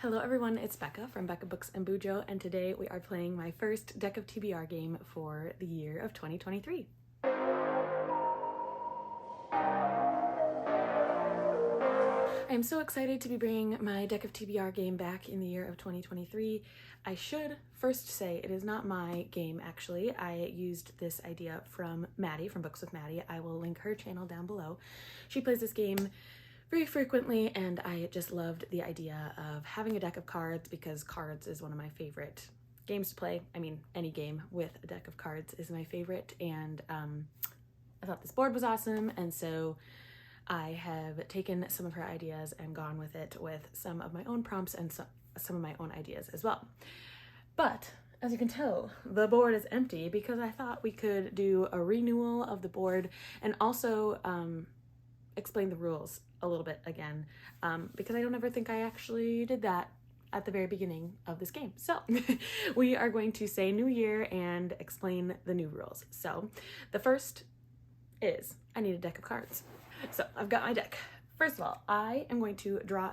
Hello everyone, it's Becca from Becca Books and Bujo, and today we are playing my first deck of TBR game for the year of 2023. I am so excited to be bringing my deck of TBR game back in the year of 2023. I should first say it is not my game, actually. I used this idea from Maddi, from Books with Maddi. I will link her channel down below. She plays this game very frequently, and I just loved the idea of having a deck of cards because cards is one of my favorite games to play. I mean, any game with a deck of cards is my favorite, and I thought this board was awesome, and so I have taken some of her ideas and gone with it with some of my own prompts and some of my own ideas as well. But as you can tell, the board is empty because I thought we could do a renewal of the board and also explain the rules a little bit again, because I don't ever think I actually did that at the very beginning of this game. So we are going to say new year and explain the new rules. So the first is I need a deck of cards. So I've got my deck. First of all, I am going to draw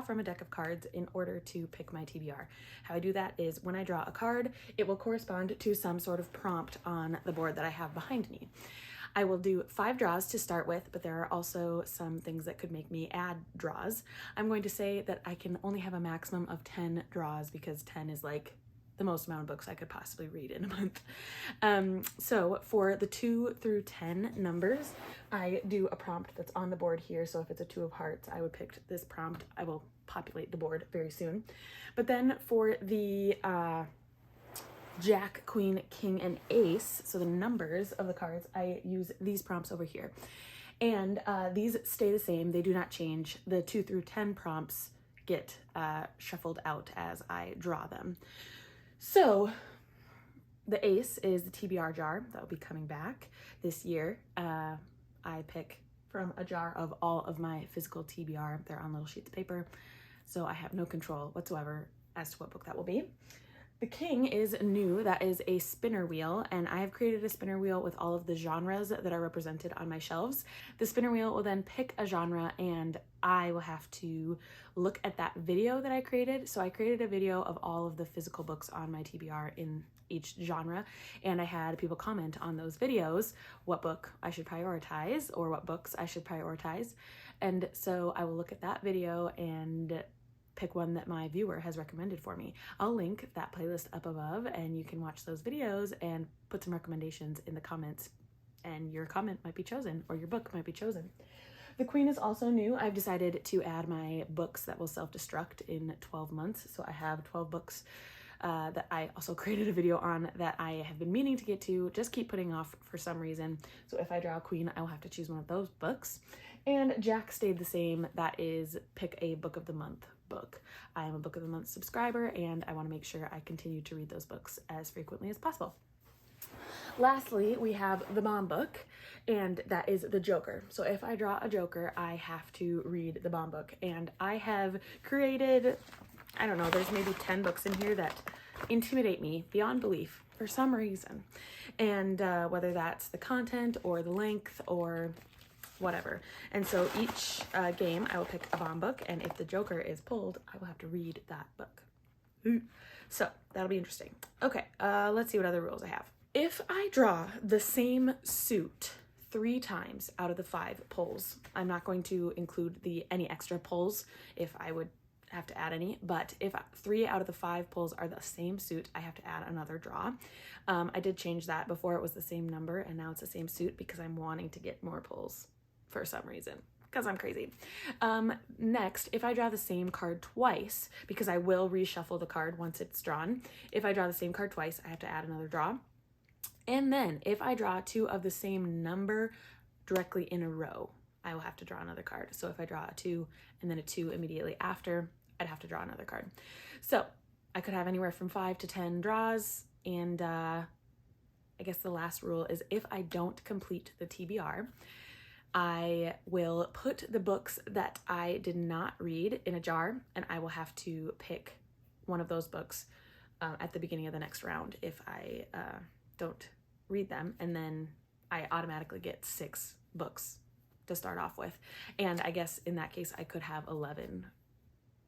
from a deck of cards in order to pick my TBR. How I do that is when I draw a card, it will correspond to some sort of prompt on the board that I have behind me. I will do 5 draws to start with, but there are also some things that could make me add draws. I'm going to say that I can only have a maximum of 10 draws because 10 is like the most amount of books I could possibly read in a month. So for the 2 through 10 numbers, I do a prompt that's on the board here. So if it's a 2 of hearts, I would pick this prompt. I will populate the board very soon. But then for the Jack, Queen, King, and Ace, so the numbers of the cards, I use these prompts over here. And these stay the same. They do not change. The 2 through 10 prompts get shuffled out as I draw them. So the Ace is the TBR jar that will be coming back this year. I pick from a jar of all of my physical TBR. They're on little sheets of paper, so I have no control whatsoever as to what book that will be. The King is new. That is a spinner wheel, and I have created a spinner wheel with all of the genres that are represented on my shelves. The spinner wheel will then pick a genre, and I will have to look at that video that I created. So I created a video of all of the physical books on my TBR in each genre, and I had people comment on those videos what book I should prioritize or what books I should prioritize. And so I will look at that video and pick one that my viewer has recommended for me. I'll link that playlist up above, and you can watch those videos and put some recommendations in the comments, and your comment might be chosen or your book might be chosen. The Queen is also new. I've decided to add my books that will self-destruct in 12 months. So I have 12 books that I also created a video on that I have been meaning to get to, just keep putting off for some reason. So if I draw a Queen, I will have to choose one of those books. And Jack stayed the same. That is pick a book of the month book. I am a book of the month subscriber, and I want to make sure I continue to read those books as frequently as possible. Lastly, we have the bomb book, and that is the Joker. So if I draw a Joker, I have to read the bomb book, and I have created, I don't know, there's maybe 10 books in here that intimidate me beyond belief for some reason. And whether that's the content or the length or whatever. And so each game I will pick a bomb book, and if the Joker is pulled, I will have to read that book. So that'll be interesting. Okay, let's see what other rules I have. If I draw the same suit 3 times out of the 5 pulls, I'm not going to include any extra pulls if I would have to add any, but if 3 out of the 5 pulls are the same suit, I have to add another draw. I did change that. Before it was the same number, and now it's the same suit because I'm wanting to get more pulls for some reason, because I'm crazy. Next, if I draw the same card twice, because I will reshuffle the card once it's drawn, if I draw the same card twice, I have to add another draw. And then if I draw 2 of the same number directly in a row, I will have to draw another card. So if I draw a 2 and then a 2 immediately after, I'd have to draw another card. So I could have anywhere from 5 to 10 draws, and I guess the last rule is if I don't complete the TBR, I will put the books that I did not read in a jar, and I will have to pick one of those books at the beginning of the next round if I don't read them, and then I automatically get 6 books to start off with. And I guess in that case I could have 11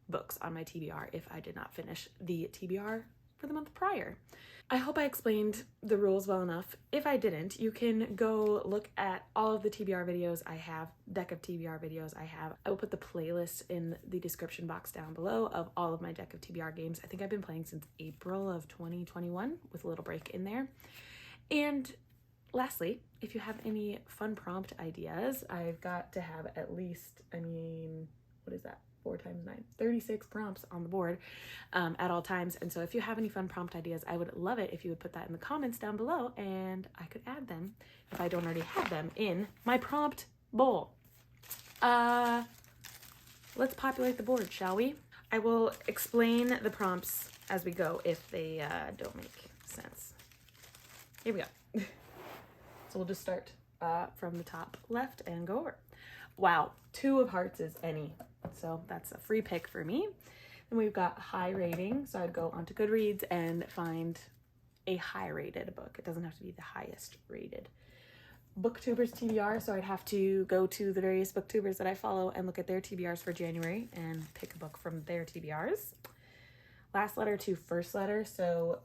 books on my TBR if I did not finish the TBR for the month prior. I hope I explained the rules well enough. If I didn't, you can go look at all of the TBR videos I have, deck of TBR videos I have. I will put the playlist in the description box down below of all of my deck of TBR games. I think I've been playing since April of 2021 with a little break in there. And lastly, if you have any fun prompt ideas, I've got to have at least, what is that? 4 times 9, 36 prompts on the board at all times. And so if you have any fun prompt ideas, I would love it if you would put that in the comments down below and I could add them if I don't already have them in my prompt bowl. Let's populate the board, shall we? I will explain the prompts as we go if they don't make sense. Here we go. So we'll just start from the top left and go over. Wow, 2 of hearts is any. So that's a free pick for me. Then we've got high rating. So I'd go onto Goodreads and find a high rated book. It doesn't have to be the highest rated. Booktubers TBR. So I'd have to go to the various booktubers that I follow and look at their TBRs for January and pick a book from their TBRs. Last letter to first letter. So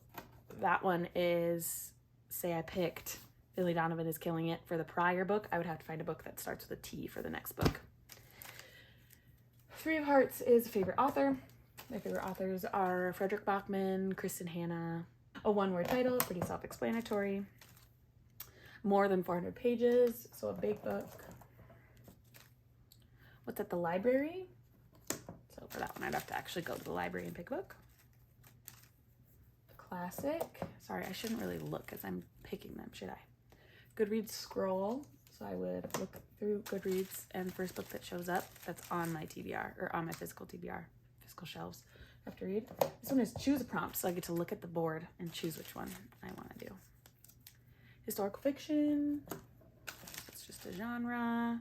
that one is, say I picked Billy Donovan is Killing It for the prior book. I would have to find a book that starts with a T for the next book. 3 of Hearts is favorite author. My favorite authors are Frederick Bachman, Kristen Hanna. A 1-word title, pretty self-explanatory. More than 400 pages, so a big book. What's at the library? So for that one, I'd have to actually go to the library and pick a book. Classic. Sorry, I shouldn't really look as I'm picking them, should I? Goodreads scroll. So I would look through Goodreads and the first book that shows up that's on my TBR or on my physical TBR, physical shelves. I have to read. This one is choose a prompt. So I get to look at the board and choose which one I want to do. Historical fiction. It's just a genre.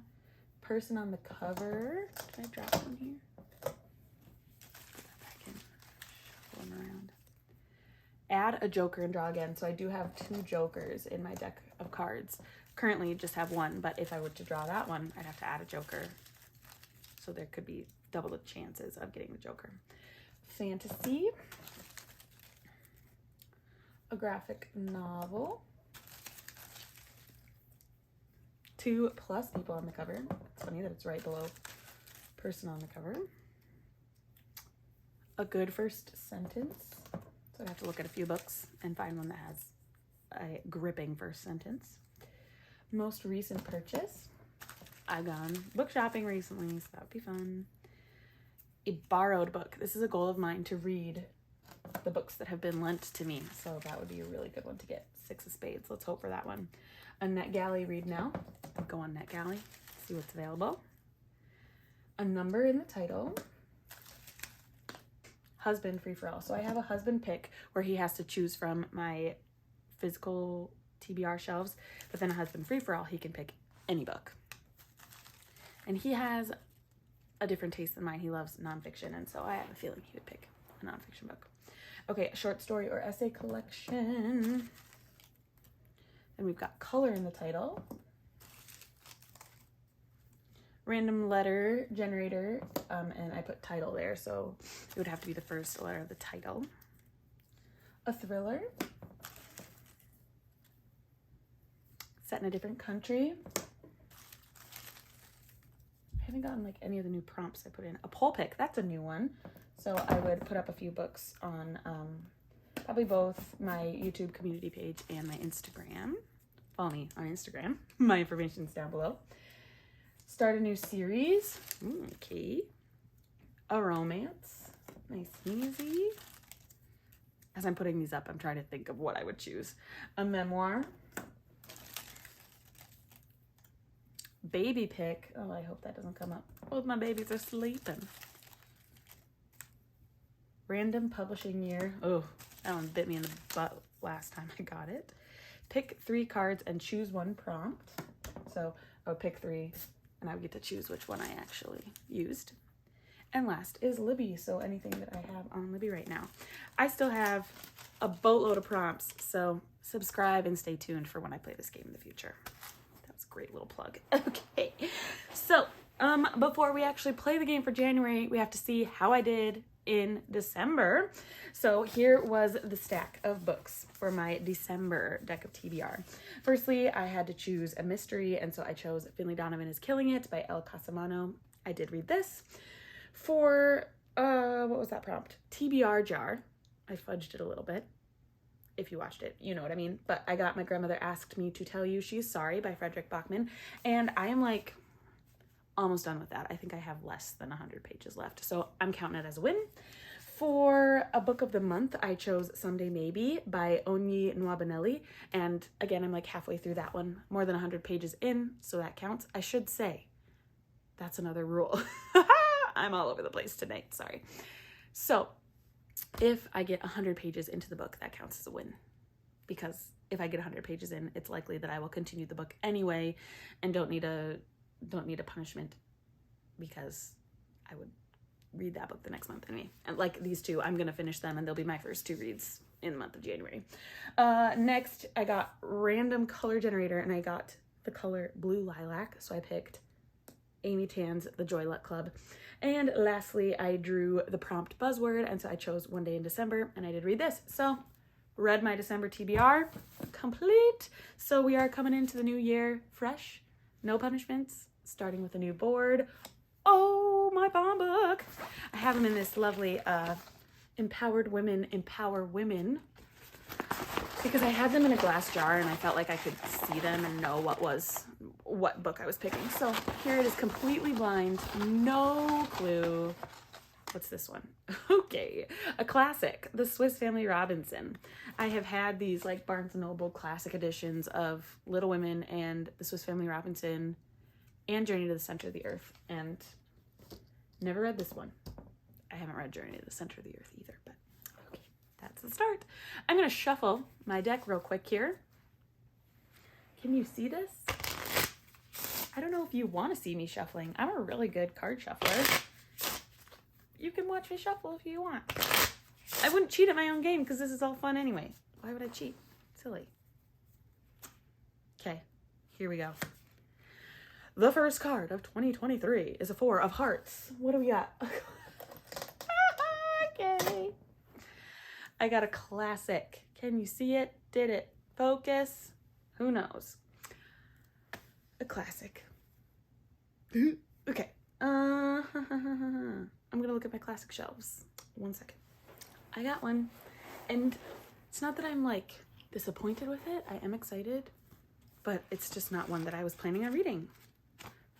Person on the cover. Did I drop one here? Put that back in. Shuffle them around. Add a joker and draw again. So I do have 2 jokers in my deck of cards. Currently just have 1, but if I were to draw that one, I'd have to add a joker. So there could be double the chances of getting the joker. Fantasy. A graphic novel. 2+ people on the cover. It's funny that it's right below person on the cover. A good first sentence. So I'd have to look at a few books and find one that has a gripping first sentence. Most recent purchase. I've gone book shopping recently, so that would be fun. A borrowed book. This is a goal of mine to read the books that have been lent to me, so that would be a really good one to get. 6 of Spades. Let's hope for that one. A NetGalley read now. Go on NetGalley, see what's available. A number in the title. Husband free for all. So I have a husband pick where he has to choose from my physical TBR shelves, but then a husband free for all, he can pick any book. And he has a different taste than mine. He loves nonfiction, and so I have a feeling he would pick a nonfiction book. Okay, a short story or essay collection. And we've got color in the title. Random letter generator, and I put title there, so it would have to be the first letter of the title. A thriller. Set in a different country. I haven't gotten like any of the new prompts I put in. A poll pick, that's a new one. So I would put up a few books on probably both my YouTube community page and my Instagram. Follow me on Instagram. My information is down below. Start a new series. Okay. A romance. Nice, easy. As I'm putting these up, I'm trying to think of what I would choose. A memoir. Baby pick. Oh, I hope that doesn't come up. Both my babies are sleeping. Random publishing year. Oh, that one bit me in the butt last time I got it. Pick 3 cards and choose 1 prompt. So I would pick 3 and I would get to choose which one I actually used. And last is Libby. So anything that I have on Libby right now. I still have a boatload of prompts. So subscribe and stay tuned for when I play this game in the future. That was a great little plug. Okay. So Before we actually play the game for January, we have to see how I did in December. So here was the stack of books for my December deck of TBR. Firstly, I had to choose a mystery, and so I chose Finley Donovan is Killing It by El Casamano. I did read this. For, what was that prompt? TBR jar. I fudged it a little bit. If you watched it, you know what I mean. But I got My Grandmother Asked Me to Tell You She's Sorry by Frederick Bachman, and I am like almost done with that. I think I have less than 100 pages left, so I'm counting it as a win. For a book of the month, I chose Someday Maybe by Onyi Nwabineli, and again, I'm like halfway through that one, more than 100 pages in, so that counts. I should say, that's another rule. I'm all over the place tonight, sorry. So, if I get 100 pages into the book, that counts as a win, because if I get 100 pages in, it's likely that I will continue the book anyway and don't need a punishment, because I would read that book the next month anyway. And like these two, I'm gonna finish them and they'll be my first 2 reads in the month of January. Next, I got random color generator and I got the color Blue Lilac, so I picked Amy Tan's The Joy Luck Club. And lastly, I drew the prompt buzzword, and so I chose One Day in December, and I did read this. So, read my December TBR, complete. So we are coming into the new year fresh, no punishments, starting with a new board. Oh, my bomb book. I have them in this lovely Empowered Women Empower Women, because I had them in a glass jar and I felt like I could see them and know what book I was picking. So here it is, completely blind, no clue. What's this one? Okay, a classic, The Swiss Family Robinson. I have had these like Barnes & Noble classic editions of Little Women and The Swiss Family Robinson and Journey to the Center of the Earth, and never read this one. I haven't read Journey to the Center of the Earth either, but okay, that's the start. I'm going to shuffle my deck real quick here. Can you see this? I don't know if you want to see me shuffling. I'm a really good card shuffler. You can watch me shuffle if you want. I wouldn't cheat at my own game because this is all fun anyway. Why would I cheat? Silly. Okay, here we go. The first card of 2023 is a 4 of hearts. What do we got? Okay. I got a classic. Can you see it? Did it focus? Who knows? A classic. Okay. I'm gonna look at my classic shelves. 1 second. I got one. And it's not that I'm like disappointed with it. I am excited. But it's just not one that I was planning on reading.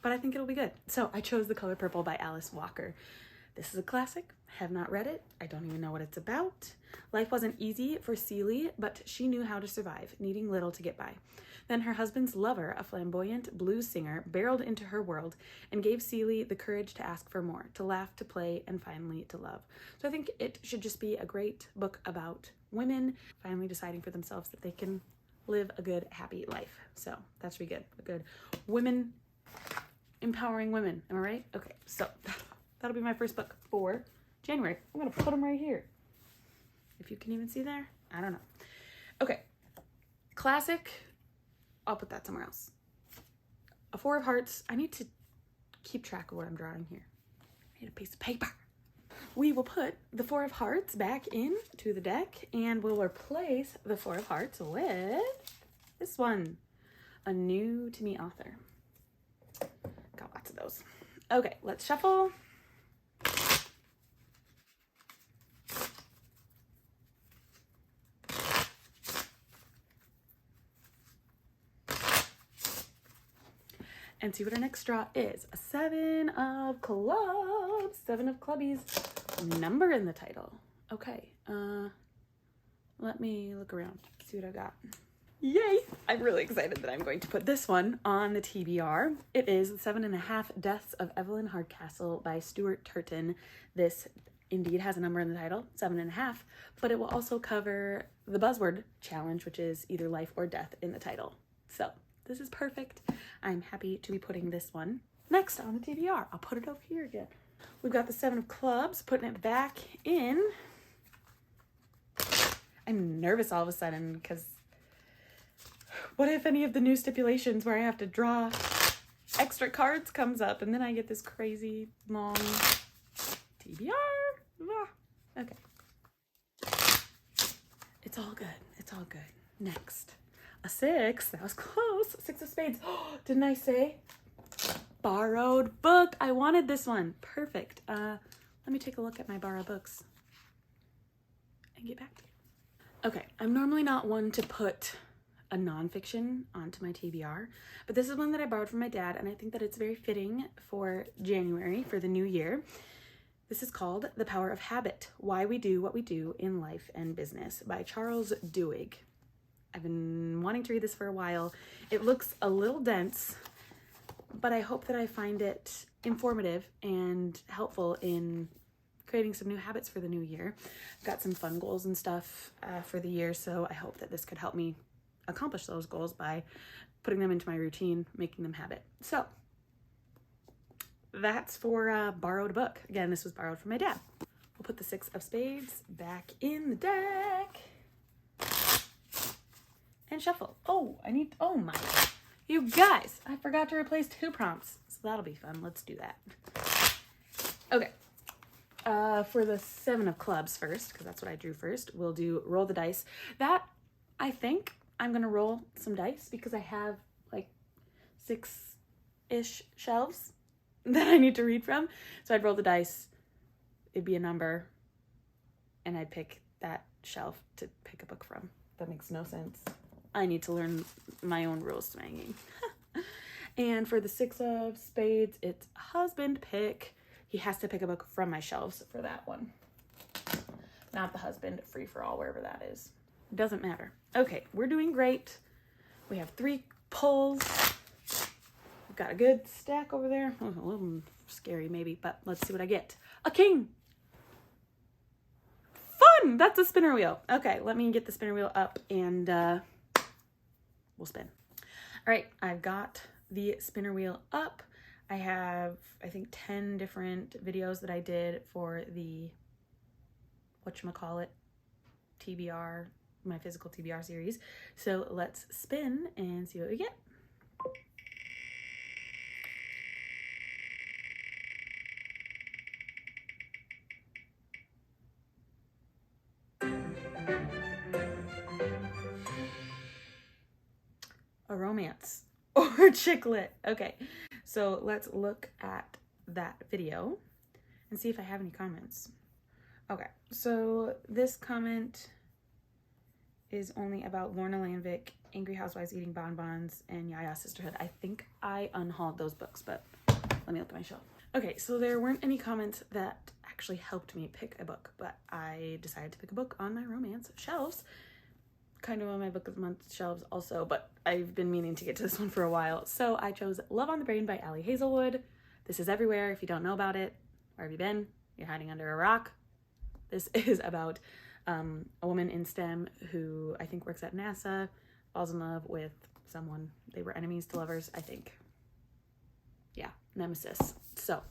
But I think it'll be good. So I chose The Color Purple by Alice Walker. This is a classic. Have not read it. I don't even know what it's about. Life wasn't easy for Celie, but she knew how to survive, needing little to get by. Then her husband's lover, a flamboyant blues singer, barreled into her world and gave Celie the courage to ask for more, to laugh, to play, and finally to love. So I think it should just be a great book about women finally deciding for themselves that they can live a good, happy life. So that should be good. A good women empowering women. Am I right? Okay, so that'll be my first book for January. I'm gonna put them right here. If you can even see there, I don't know. Okay, classic. I'll put that somewhere else. A 4 of hearts. I need to keep track of what I'm drawing here. I need a piece of paper. We will put the 4 of hearts back into the deck, and we'll replace the 4 of hearts with this one, a new to me author. Got lots of those. Okay, let's shuffle. And see what our next draw is. A 7 of clubs. 7 of clubbies. Number in the title. Okay. Let me look around. See what I got. Yay! I'm really excited that I'm going to put this one on the TBR. It is The 7.5 Deaths of Evelyn Hardcastle by Stuart Turton. This indeed has a number in the title, 7.5, but it will also cover the buzzword challenge, which is either life or death in the title. So this is perfect. I'm happy to be putting this one next on the TBR. I'll put it over here again. We've got the 7 of clubs, putting it back in. I'm nervous all of a sudden because what if any of the new stipulations where I have to draw extra cards comes up, and then I get this crazy long TBR. Okay. It's all good. It's all good. Next. A 6. That was close. 6 of spades. Oh, didn't I say? Borrowed book. I wanted this one. Perfect. Let me take a look at my borrowed books and get back to you. Okay. I'm normally not one to put a nonfiction onto my TBR, but this is one that I borrowed from my dad, and I think that it's very fitting for January, for the new year. This is called The Power of Habit, Why We Do What We Do in Life and Business by Charles Duhigg. I've been wanting to read this for a while. It looks a little dense, but I hope that I find it informative and helpful in creating some new habits for the new year. I've got some fun goals and stuff for the year, so I hope that this could help me accomplish those goals by putting them into my routine, making them habit. So that's for borrowed book. Again, this was borrowed from my dad. We'll put the 6 of spades back in the deck and shuffle. Oh my, you guys, I forgot to replace 2 prompts. So that'll be fun. Let's do that. Okay. For the 7 of clubs first, because that's what I drew first, we'll do roll the dice. That, I think I'm going to roll some dice because I have like 6-ish shelves that I need to read from. So I'd roll the dice, it'd be a number, and I'd pick that shelf to pick a book from. That makes no sense. I need to learn my own rules to my game. And for the 6 of spades, it's husband pick. He has to pick a book from my shelves for that one. Not the husband free for all, wherever that is. Doesn't matter. Okay, we're doing great. We have 3 pulls. We've got a good stack over there. Oh, a little scary maybe, but let's see what I get. A king. Fun! That's a spinner wheel. Okay, let me get the spinner wheel up and we'll spin. All right, I've got the spinner wheel up. I have, I think, 10 different videos that I did for the whatchamacallit TBR, my physical TBR series. So let's spin and see what we get. A romance or chick lit. Okay, so let's look at that video and see if I have any comments. Okay, so this comment is only about Lorna Landvik, Angry Housewives Eating Bonbons, and Yaya Sisterhood. I think I unhauled those books, but let me look at my shelf. Okay, so there weren't any comments that actually helped me pick a book, but I decided to pick a book on my romance shelves. Kind of on my book of the month shelves also, but I've been meaning to get to this one for a while. So I chose Love on the Brain by Ali Hazelwood. This is everywhere. If you don't know about it, where have you been? You're hiding under a rock. This is about a woman in STEM who I think works at NASA, falls in love with someone. They were enemies to lovers, I think. Yeah, nemesis. So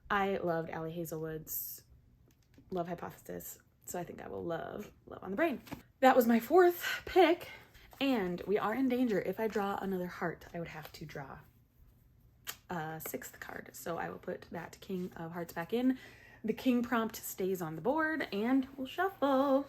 I loved Ali Hazelwood's Love Hypothesis, so I think I will love Love on the Brain. That was my 4th pick, and we are in danger. If I draw another heart, I would have to draw a 6th card. So I will put that King of Hearts back in. The King prompt stays on the board, and we'll shuffle.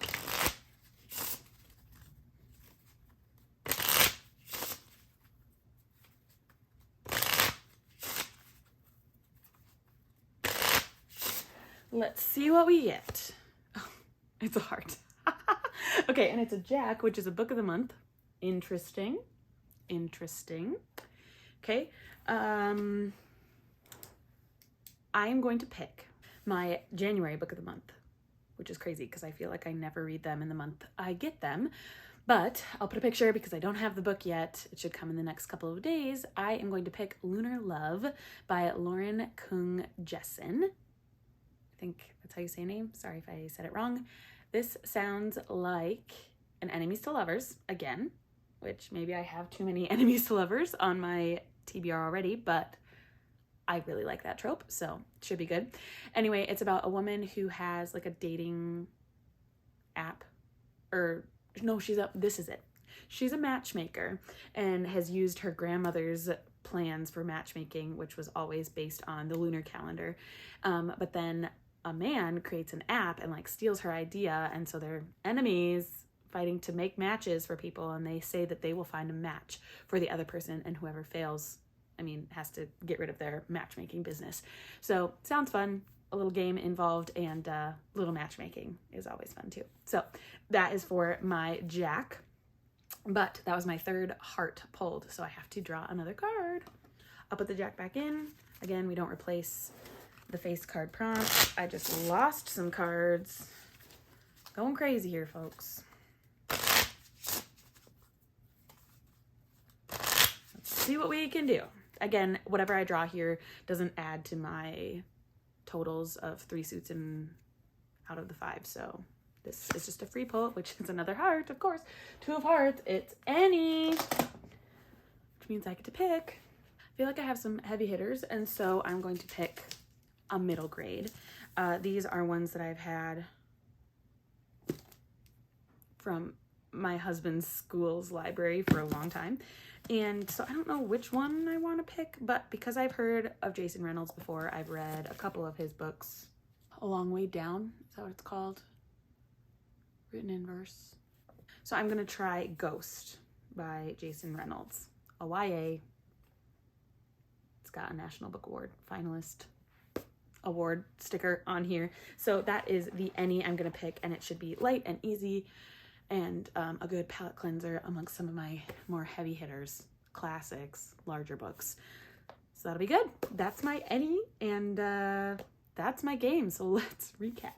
Let's see what we get. Oh, it's a heart. Okay, and it's a Jack, which is a book of the month. Interesting. Okay, I'm going to pick my January book of the month, which is crazy because I feel like I never read them in the month I get them. But I'll put a picture because I don't have the book yet. It should come in the next couple of days. I am going to pick Lunar Love by Lauren Kung Jessen. I think that's how you say her name. Sorry if I said it wrong. This sounds like an enemies to lovers again, which maybe I have too many enemies to lovers on my TBR already, but I really like that trope, so it should be good. Anyway, it's about a woman who has like a dating app, or no, this is it. She's a matchmaker and has used her grandmother's plans for matchmaking, which was always based on the lunar calendar. But then a man creates an app and like steals her idea, and so they're enemies fighting to make matches for people, and they say that they will find a match for the other person, and whoever fails, I mean, has to get rid of their matchmaking business. So sounds fun. A little game involved, and little matchmaking is always fun too. So that is for my Jack, but that was my third heart pulled, so I have to draw another card. I'll put the Jack back in. Again, we don't replace the face card prompt. I just lost some cards. Going crazy here, folks. Let's see what we can do. Again, whatever I draw here doesn't add to my totals of 3 suits and out of the 5. So this is just a free pull, which is another heart, of course. 2 of hearts. It's any, which means I get to pick. I feel like I have some heavy hitters, and so I'm going to pick a middle grade. These are ones that I've had from my husband's school's library for a long time. And so I don't know which one I want to pick, but because I've heard of Jason Reynolds before, I've read a couple of his books. A Long Way Down, is that what it's called? Written in verse. So I'm going to try Ghost by Jason Reynolds. A YA. It's got a National Book Award finalist award sticker on here. So that is the any I'm going to pick, and it should be light and easy and a good palette cleanser amongst some of my more heavy hitters, classics, larger books. So that'll be good. That's my any, and that's my game. So let's recap.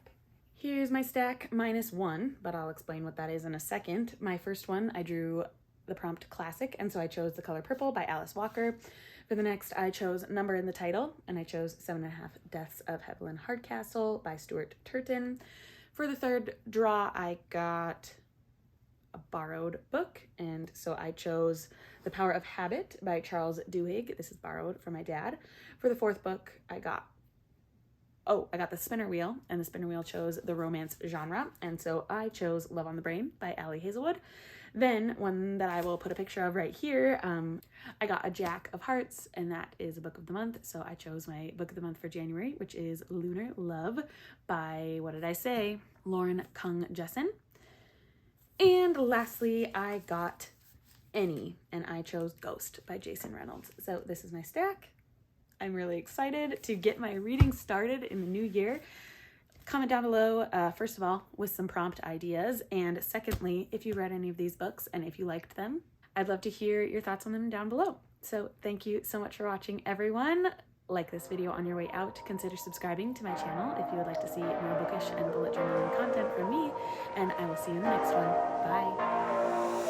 Here's my stack -1, but I'll explain what that is in a second. My first one, I drew the prompt classic, and so I chose The Color Purple by Alice Walker. For the next, I chose Number in the Title, and I chose 7.5 Deaths of Evelyn Hardcastle by Stuart Turton. For the third draw, I got a borrowed book, and so I chose The Power of Habit by Charles Duhigg. This is borrowed from my dad. For the fourth book, I got The Spinner Wheel, and the Spinner Wheel chose the romance genre, and so I chose Love on the Brain by Allie Hazelwood. Then, one that I will put a picture of right here, I got a Jack of Hearts, and that is a book of the month, so I chose my book of the month for January, which is Lunar Love by, what did I say, Lauren Kung Jessen. And lastly, I got Any, and I chose Ghost by Jason Reynolds. So this is my stack. I'm really excited to get my reading started in the new year. Comment down below, first of all, with some prompt ideas, and secondly, if you read any of these books and if you liked them. I'd love to hear your thoughts on them down below. So thank you so much for watching, everyone. Like this video on your way out. Consider subscribing to my channel if you would like to see more bookish and bullet journaling content from me, and I will see you in the next one. Bye.